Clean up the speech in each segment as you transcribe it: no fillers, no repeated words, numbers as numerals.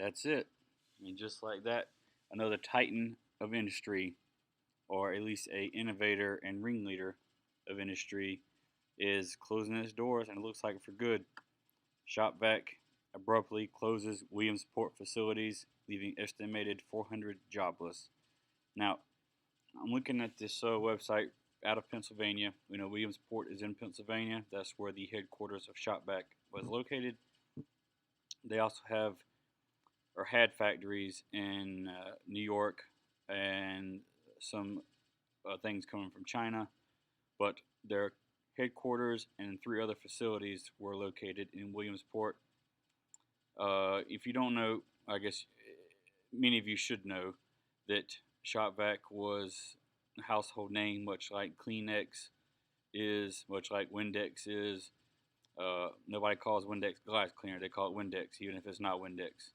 That's it. And just like that, another titan of industry, or at least a innovator and ringleader of industry, is closing its doors, and it looks like for good. Shop-Vac abruptly closes Williamsport facilities, leaving estimated 400 jobless. Now, I'm looking at this website out of Pennsylvania. We know Williamsport is in Pennsylvania. That's where the headquarters of Shop-Vac was located. They also have or had factories in New York and some things coming from China, but their headquarters and three other facilities were located in Williamsport. If you don't know, I guess many of you should know that Shop-Vac was a household name, much like Kleenex is, much like Windex is. Nobody calls Windex glass cleaner; they call it Windex, even if it's not Windex.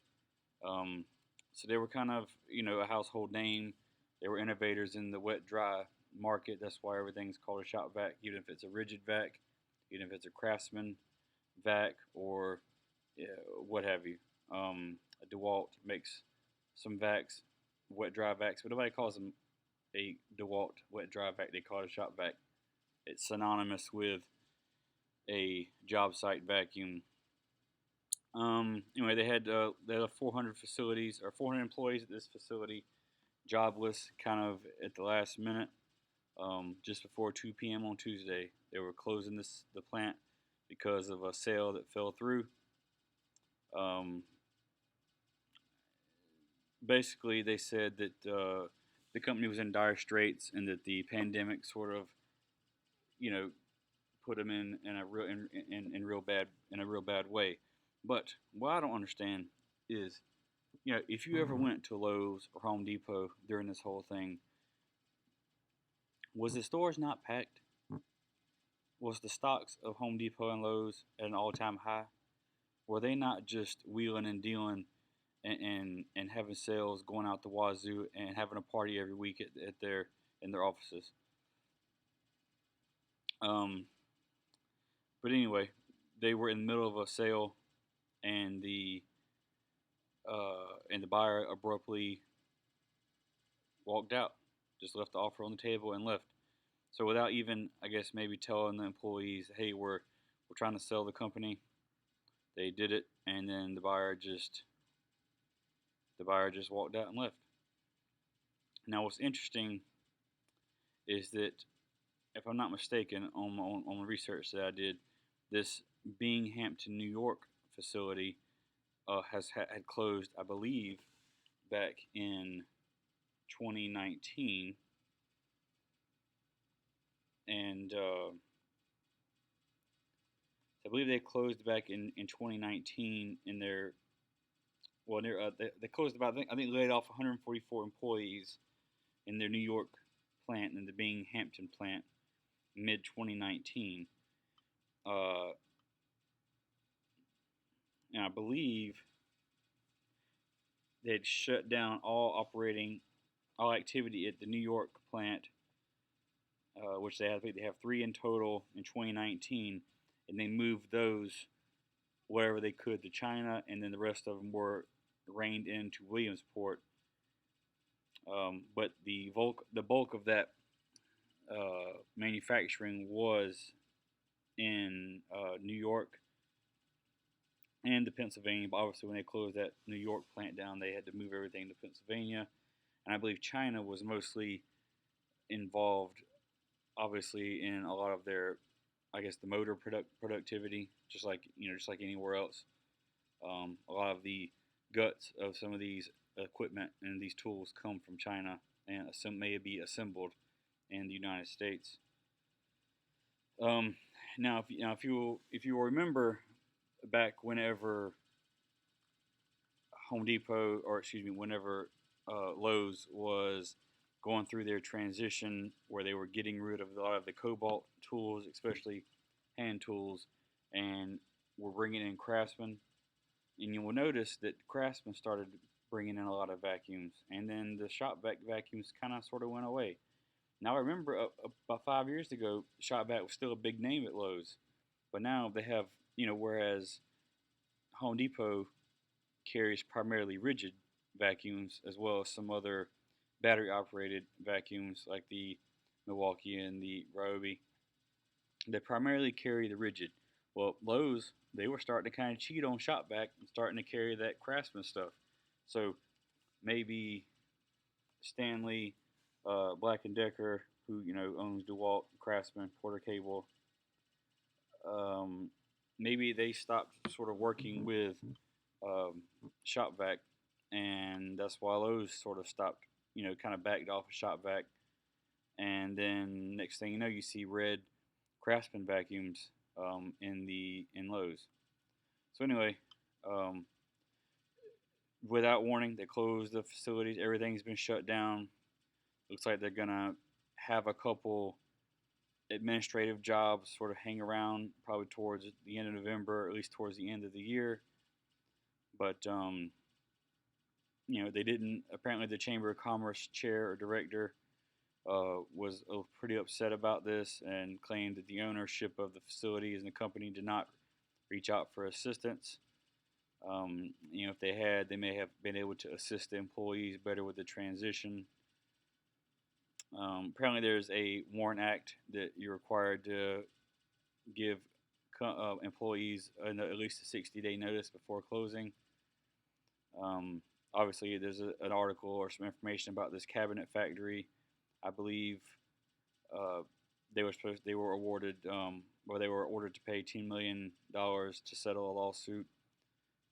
Um, so they were kind of, a household name. They were innovators in the wet dry market. That's why everything's called a Shop-Vac, even if it's a rigid vac, even if it's a Craftsman vac, or what have you. DeWalt makes some vacs, wet dry vacs, but nobody calls them a DeWalt wet dry vac. They call it a Shop-Vac. It's synonymous with a job site vacuum. Anyway, they had 400 facilities or 400 employees at this facility, jobless, kind of at the last minute. Just before 2 p.m. on Tuesday, they were closing the plant because of a sale that fell through. Um, Basically, they said that the company was in dire straits and that the pandemic sort of, you know, put them in a real bad way. But what I don't understand is, if you ever went to Lowe's or Home Depot during this whole thing, was the stores not packed? Was the stocks of Home Depot and Lowe's at an all-time high? Were they not just wheeling and dealing and having sales going out the wazoo and having a party every week at their in their offices? Um, but anyway, they were in the middle of a sale, and the buyer abruptly walked out, just left the offer on the table and left. So without even, I guess, maybe telling the employees, hey, we're trying to sell the company, they did it, and then the buyer just walked out and left. Now, what's interesting is that, if I'm not mistaken, on the research that I did, this Binghamton, New York facility had closed, I believe, back in 2019, and I believe they closed back in 2019 in their they closed about, I think laid off 144 employees in their New York plant, in the Binghamton plant, mid 2019. Uh, and I believe they had shut down all activity at the New York plant, which I think they have three in total in 2019, and they moved those wherever they could to China, and then the rest of them were reined into Williamsport. But the bulk of that manufacturing was in New York and to Pennsylvania. But obviously, when they closed that New York plant down, they had to move everything to Pennsylvania. And I believe China was mostly involved, obviously, in a lot of their, I guess, the motor productivity, just like anywhere else. A lot of the guts of some of these equipment and these tools come from China and may be assembled in the United States. Um, if you remember back whenever Home Depot, or excuse me, whenever Lowe's was going through their transition where they were getting rid of a lot of the cobalt tools, especially hand tools, and were bringing in Craftsman. And you will notice that Craftsman started bringing in a lot of vacuums, and then the Shop-Vac vacuums kind of sort of went away. Now I remember about 5 years ago, Shop-Vac was still a big name at Lowe's, but now they have, whereas Home Depot carries primarily rigid vacuums as well as some other battery operated vacuums like the Milwaukee and the Ryobi. They primarily carry the rigid. Well, Lowe's, they were starting to kind of cheat on Shop-Vac and starting to carry that Craftsman stuff. So maybe Stanley, Black and Decker, who owns DeWalt, Craftsman, Porter Cable, um, maybe they stopped sort of working with um, Shop-Vac, and that's why Lowe's sort of stopped, kind of backed off of Shop-Vac, and then next thing you know, you see red Craftsman vacuums in Lowe's. So anyway, um, without warning, they closed the facilities. Everything's been shut down. Looks like they're gonna have a couple administrative jobs sort of hang around probably towards the end of November, or at least towards the end of the year. But they didn't. Apparently, the Chamber of Commerce chair or director was pretty upset about this and claimed that the ownership of the facilities and the company did not reach out for assistance. If they had, they may have been able to assist the employees better with the transition. Apparently, there's a WARN Act that you're required to give employees at least a 60-day notice before closing. Obviously, there's an article or some information about this cabinet factory. I believe they were awarded or they were ordered to pay $10 million to settle a lawsuit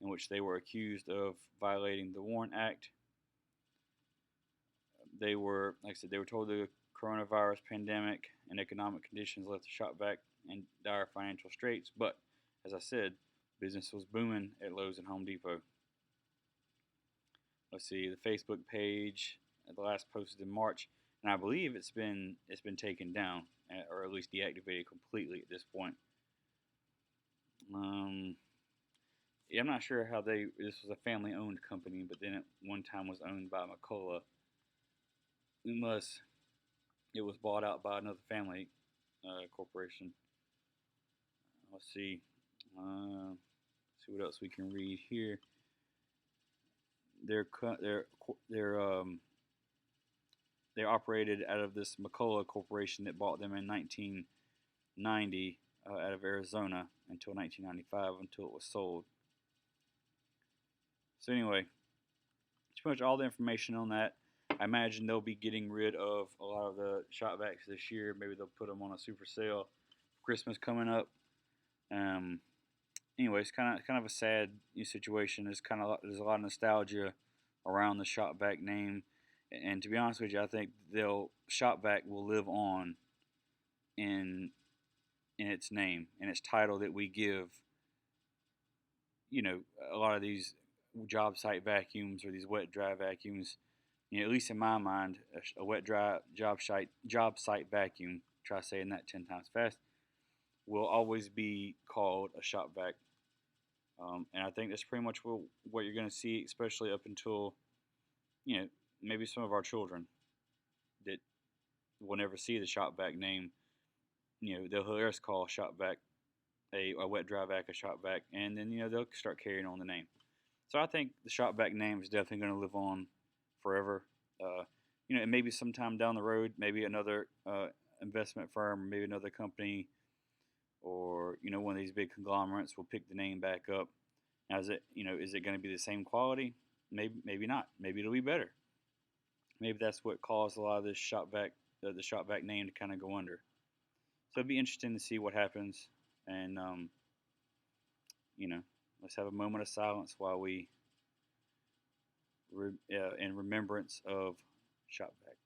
in which they were accused of violating the WARN Act. They were, like I said, they were told the coronavirus pandemic and economic conditions left the Shop-Vac in dire financial straits. But as I said, business was booming at Lowe's and Home Depot. Let's see, the Facebook page, the last posted in March, and I believe it's been taken down or at least deactivated completely at this point. Yeah, I'm not sure how this was a family-owned company, but then at one time was owned by McCullough, unless it was bought out by another family corporation. Let's see. See what else we can read here. They're operated out of this McCullough Corporation that bought them in 1990 out of Arizona until 1995 until it was sold. So anyway, pretty much all the information on that. I imagine they'll be getting rid of a lot of the Shop-Vacs this year. Maybe they'll put them on a super sale. Christmas coming up. Anyway, it's kind of a sad situation. There's a lot of nostalgia around the Shop-Vac name, and to be honest with you, I think Shop-Vac will live on in its name and its title that we give. A lot of these job site vacuums or these wet dry vacuums. At least in my mind, a wet dry job site vacuum. Try saying that 10 times fast. Will always be called a Shop-Vac. And I think that's pretty much what you're going to see, especially up until, maybe some of our children that will never see the Shop-Vac name. They'll hear us call Shop-Vac a wet dry vac a Shop-Vac, and then they'll start carrying on the name. So I think the Shop-Vac name is definitely going to live on forever. And maybe sometime down the road, maybe another investment firm, or maybe another company, or one of these big conglomerates will pick the name back up. Now, is it going to be the same quality? Maybe not. Maybe it'll be better. Maybe that's what caused a lot of this the Shop-Vac name to kind of go under. So it'd be interesting to see what happens, and let's have a moment of silence while we in remembrance of Shop-Vac.